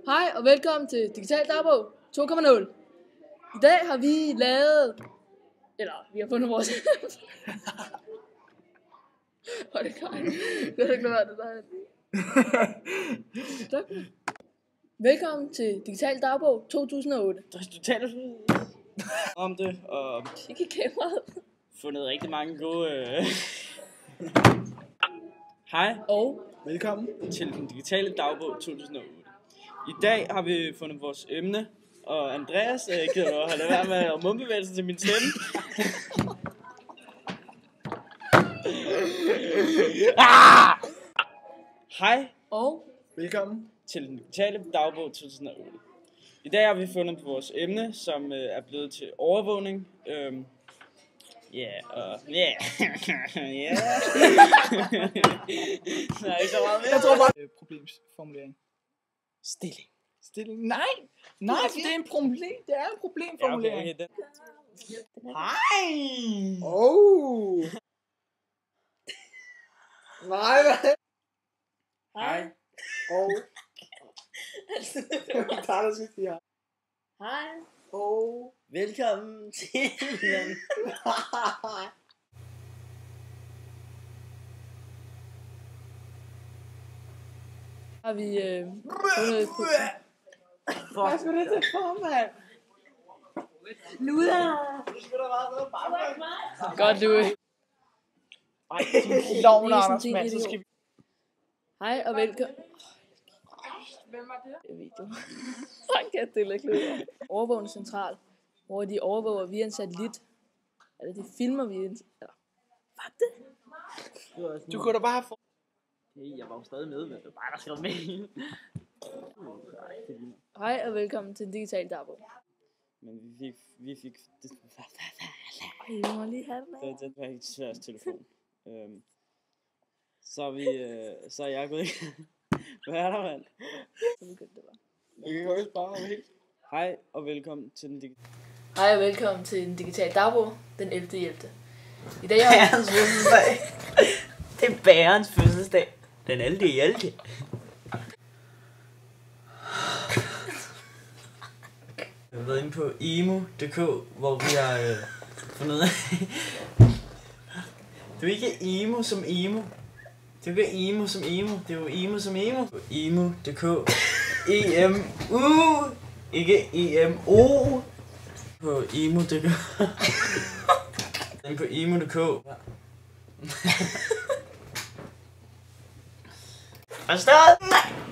Hej og velkommen til Digital Dagbog 2.0. I dag har vi lavet, eller vi har fundet vores... Hold det godt. Det er ikke noget, det der. Velkommen til Digital Dagbog 2008. Der er totalt om det, og Kig i kameraet. fundet rigtig mange gode... Hej Og velkommen til den digitale dagbog 2008. I dag har vi fundet vores emne, og Andreas gider du holde være med at mundbevæge sig til min stemme. Hej og velkommen til den digitale dagbog 2008. I dag har vi fundet vores emne, som er blevet til overvågning. Ja. Nej, ikke så meget mere. Jeg tror bare problemformulering. Stilling. Nej, for det er en problem. Det er en problemformulering. Ja, okay, hej. Oh. Nej, hvad? Hej. Og. Der er der sidst her. hej. Og. Velkommen til den. Har vi fundet på... Hvad skal det til for, mand? Godt, du. Ej, de klovner, Anders, mand. Så skal vi... Hej og velkommen. Hvem var det? Video. Hold kæft, det er lidt kløver. Overvågningscentral, hvor de overvåger via en satellit. Eller de filmer via en... Eller... Fuck det. Du kunne da bare have fået... Hey, jeg var jo stadig med, men det var bare der skrev med. Hej og velkommen til Digital Dagbog. Men vi fik det. Ej, vi må lige have den af. Det var ikke svært telefon. Så er jeg gået i. Hvad er der, mand? Så begyndte det bare. Vi kan jo ikke bare helt. Hej og velkommen til den digitale. Hej og velkommen til den Digital Dagbog den 11.11. I dag har Bærens fødselsdag. Det er Bærens fødselsdag. Den 11.11. Jeg har været inde på emo.dk, hvor vi har fundet ud af... Det er jo ikke emo som emo. Det er jo ikke emo som emo. Det er jo emo som emo. På emo.dk. E-M-U. Ikke E-M-O. På emo.dk. På emo.dk. Forstået? Nej.